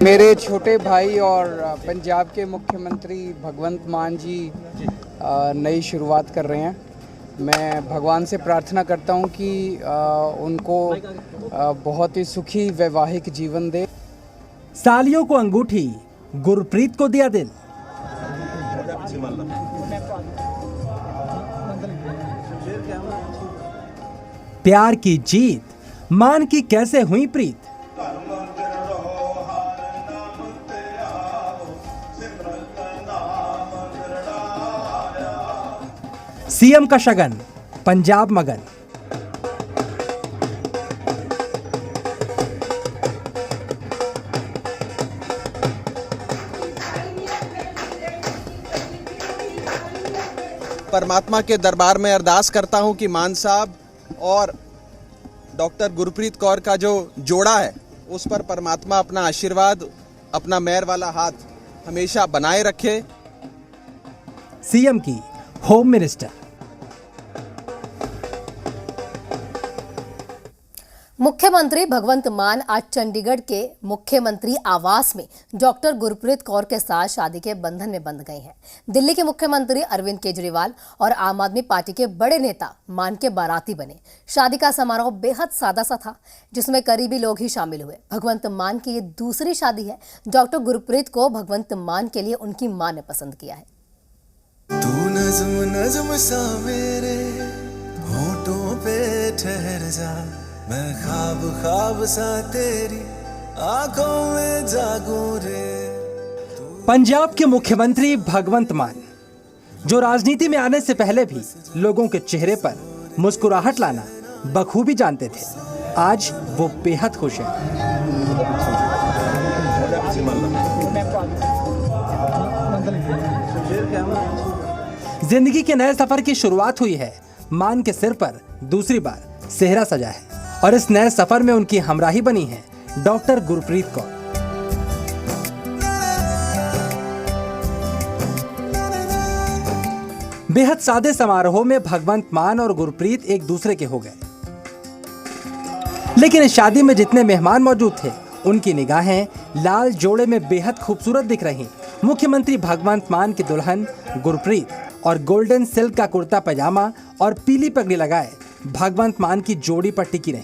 मेरे छोटे भाई और पंजाब के मुख्यमंत्री भगवंत मान जी नई शुरुआत कर रहे हैं। मैं भगवान से प्रार्थना करता हूं कि उनको बहुत ही सुखी वैवाहिक जीवन दे। सालियों को अंगूठी, गुरप्रीत को दिया दिल। प्यार की जीत, मान की कैसे हुई प्रीत। सीएम का शगन, पंजाब मगन। परमात्मा के दरबार में अरदास करता हूं कि मान साहब और डॉक्टर गुरप्रीत कौर का जो जोड़ा है उस पर परमात्मा अपना आशीर्वाद, अपना मेहर वाला हाथ हमेशा बनाए रखे। सीएम की होम मिनिस्टर। मुख्यमंत्री भगवंत मान आज चंडीगढ़ के मुख्यमंत्री आवास में डॉक्टर गुरप्रीत कौर के साथ शादी के बंधन में बंध गए हैं। दिल्ली के मुख्यमंत्री अरविंद केजरीवाल और आम आदमी पार्टी के बड़े नेता मान के बाराती बने। शादी का समारोह बेहद सादा सा था, जिसमें करीबी लोग ही शामिल हुए। भगवंत मान की ये दूसरी शादी है। डॉक्टर गुरप्रीत को भगवंत मान के लिए उनकी मां ने पसंद किया है। तू नज़्म नज़्म सा मेरे होठों पे ठहर जा, मैं ख्वाब ख्वाब सा तेरी आंखों में जागूं रे। पंजाब के मुख्यमंत्री भगवंत मान, जो राजनीति में आने से पहले भी लोगों के चेहरे पर मुस्कुराहट लाना बखूबी जानते थे, आज वो बेहद खुश हैं। जिंदगी के नए सफर की शुरुआत हुई है। मान के सिर पर दूसरी बार सेहरा सजा है और इस नए सफर में उनकी हमराही बनी है डॉक्टर गुरप्रीत कौर। बेहद सादे समारोह में भगवंत मान और गुरप्रीत एक दूसरे के हो गए, लेकिन इस शादी में जितने मेहमान मौजूद थे उनकी निगाहें लाल जोड़े में बेहद खूबसूरत दिख रही। मुख्यमंत्री भगवंत मान की दुल्हन गुरप्रीत और गोल्डन सिल्क का कुर्ता पैजामा और पीली पगड़ी लगाए भगवंत मान की जोड़ी पर टिकी रही।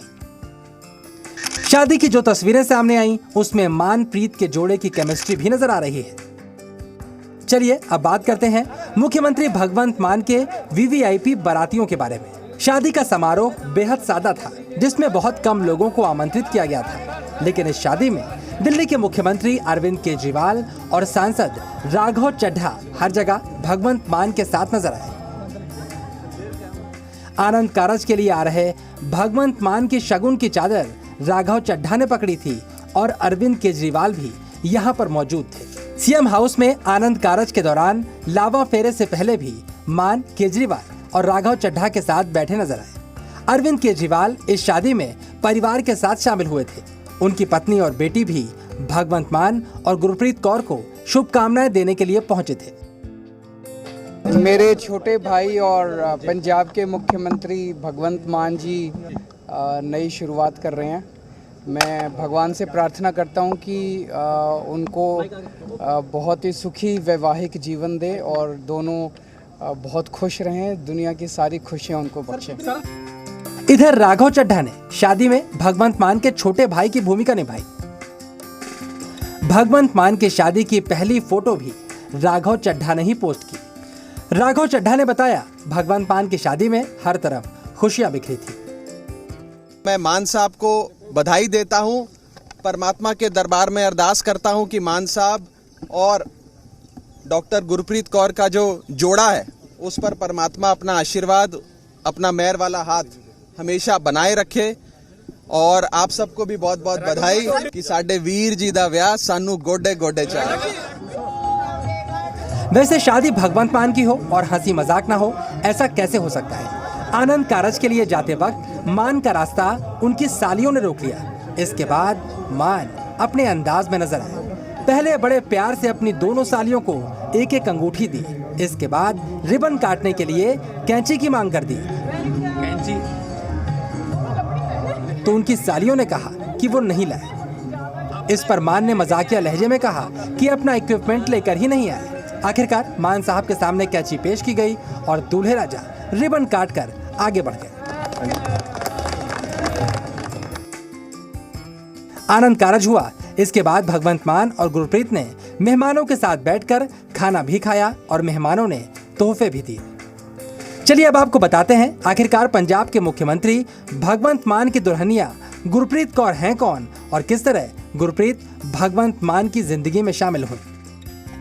शादी की जो तस्वीरें सामने आई उसमें मान प्रीत के जोड़े की केमिस्ट्री भी नजर आ रही है। चलिए अब बात करते हैं मुख्यमंत्री भगवंत मान के वीवीआईपी बारातियों के बारे में। शादी का समारोह बेहद सादा था, जिसमें बहुत कम लोगों को आमंत्रित किया गया था, लेकिन इस शादी में दिल्ली के मुख्यमंत्री अरविंद केजरीवाल और सांसद राघव चड्ढा हर जगह भगवंत मान के साथ नजर आए। आनंद कारज के लिए आ रहे भगवंत मान की शगुन की चादर राघव चड्ढा ने पकड़ी थी और अरविंद केजरीवाल भी यहां पर मौजूद थे। सीएम हाउस में आनंद कारज के दौरान लावा फेरे से पहले भी मान, केजरीवाल और राघव चड्ढा के साथ बैठे नजर आए। अरविंद केजरीवाल इस शादी में परिवार के साथ शामिल हुए थे। उनकी पत्नी और बेटी भी भगवंत मान और गुरप्रीत कौर को शुभकामनाएं देने के लिए पहुंचे थे। मेरे छोटे भाई और पंजाब के मुख्यमंत्री भगवंत मान जी नई शुरुआत कर रहे हैं। मैं भगवान से प्रार्थना करता हूं कि उनको बहुत ही सुखी वैवाहिक जीवन दे और दोनों बहुत खुश रहें। दुनिया की सारी खुशियां उनको बख्शे। इधर राघव चड्ढा ने शादी में भगवंत मान के छोटे भाई की भूमिका निभाई। भगवंत मान की शादी की पहली फोटो भी राघव चड्ढा ने ही पोस्ट की। राघव चड्ढा ने बताया, भगवंत मान की शादी में हर तरफ खुशियां बिखरी थी। मैं मान साहब को बधाई देता हूं। परमात्मा के दरबार में अरदास करता हूं कि मान साहब और डॉक्टर गुरप्रीत कौर का जो जोड़ा है उस पर परमात्मा अपना आशीर्वाद, अपना मेहर वाला हाथ हमेशा बनाए रखे। और आप सबको भी बहुत बहुत बधाई कि साडे वीर जी दा व्याह सानू गोडे गोडे चाहिए। वैसे शादी भगवंत मान की हो और हंसी मजाक ना हो, ऐसा कैसे हो सकता है। आनंद कारज के लिए जाते वक्त मान का रास्ता उनकी सालियों ने रोक लिया। इसके बाद मान अपने अंदाज में नजर आए। पहले बड़े प्यार से अपनी दोनों सालियों को एक एक अंगूठी दी। इसके बाद रिबन काटने के लिए कैंची की मांग कर दी। तो उनकी सालियों ने कहा कि वो नहीं लाए। इस पर मान ने मजाकिया लहजे में कहा कि अपना इक्विपमेंट लेकर ही नहीं आए। आखिरकार मान साहब के सामने कैची पेश की गई और दूल्हे राजा रिबन काटकर आगे बढ़ गए। आनंद कारज हुआ। इसके बाद भगवंत मान और गुरप्रीत ने मेहमानों के साथ बैठकर खाना भी खाया और मेहमानों ने तोहफे भी दिए। चलिए अब आपको बताते हैं आखिरकार पंजाब के मुख्यमंत्री भगवंत मान की दुल्हनिया गुरप्रीत कौर हैं कौन और किस तरह गुरप्रीत भगवंत मान की जिंदगी में शामिल हुई।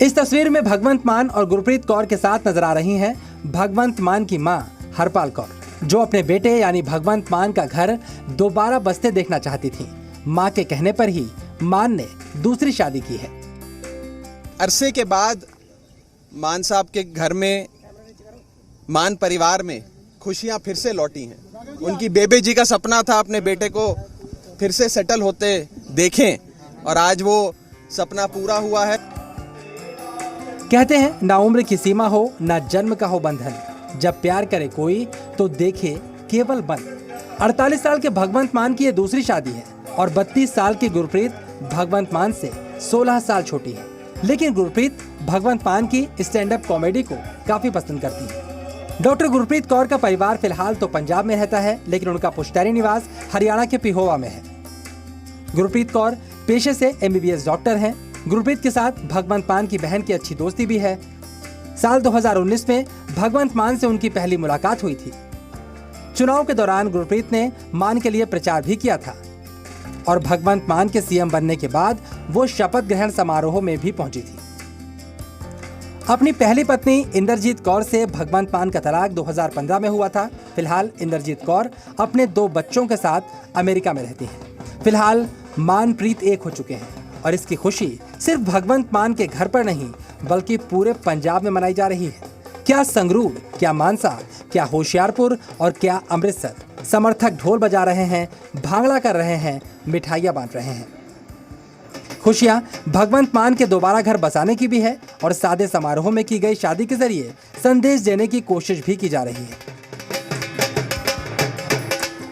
इस तस्वीर में भगवंत मान और गुरप्रीत कौर के साथ नजर आ रही हैं भगवंत मान की मां हरपाल कौर, जो अपने बेटे यानी भगवंत मान का घर दोबारा बसते देखना चाहती थी। मां के कहने पर ही मान ने दूसरी शादी की है। अरसे के बाद मान साहब के घर में, मान परिवार में खुशियां फिर से लौटी हैं। उनकी बेबे जी का सपना था अपने बेटे को फिर से सेटल होते देखें और आज वो सपना पूरा हुआ है। कहते हैं ना उम्र की सीमा हो ना जन्म का हो बंधन, जब प्यार करे कोई तो देखे केवल बन। 48 साल के भगवंत मान की ये दूसरी शादी है और 32 साल की गुरप्रीत भगवंत मान से 16 साल छोटी है। लेकिन गुरप्रीत भगवंत मान की स्टैंड अप कॉमेडी को काफी पसंद करती है। डॉक्टर गुरप्रीत कौर का परिवार फिलहाल तो पंजाब में रहता है, लेकिन उनका पुश्तैनी निवास हरियाणा के पिहोवा में है। गुरप्रीत कौर पेशे से MBBS डॉक्टर हैं। गुरप्रीत के साथ भगवंत मान की बहन की अच्छी दोस्ती भी है। साल 2019 में भगवंत मान से उनकी पहली मुलाकात हुई थी। चुनाव के दौरान गुरप्रीत ने मान के लिए प्रचार भी किया था और भगवंत मान के CM बनने के बाद वो शपथ ग्रहण समारोह में भी पहुंची थी। अपनी पहली पत्नी इंद्रजीत कौर से भगवंत मान का तलाक 2015 में हुआ था। फिलहाल इंद्रजीत कौर अपने 2 बच्चों के साथ अमेरिका में रहती हैं। फिलहाल मानप्रीत एक हो चुके हैं और इसकी खुशी सिर्फ भगवंत मान के घर पर नहीं बल्कि पूरे पंजाब में मनाई जा रही है। क्या संगरूर, क्या मानसा, क्या होशियारपुर और क्या अमृतसर समर्थक ढोल बजा रहे हैं, भांगड़ा कर रहे हैं, मिठाइयाँ बांट रहे हैं। खुशियां भगवंत मान के दोबारा घर बसाने की भी है और सादे समारोह में की गई शादी के जरिए संदेश देने की कोशिश भी की जा रही है।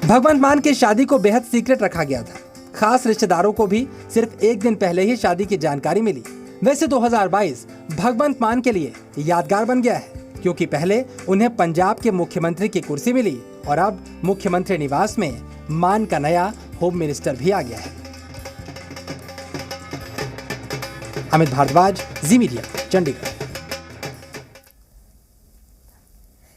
भगवंत मान की शादी को बेहद सीक्रेट रखा गया था। खास रिश्तेदारों को भी सिर्फ एक दिन पहले ही शादी की जानकारी मिली। वैसे 2022 भगवंत मान के लिए यादगार बन गया है, क्योंकि पहले उन्हें पंजाब के मुख्यमंत्री की कुर्सी मिली और अब मुख्यमंत्री निवास में मान का नया होम मिनिस्टर भी आ गया है। अमित भारद्वाज, जी मीडिया, चंडीगढ़।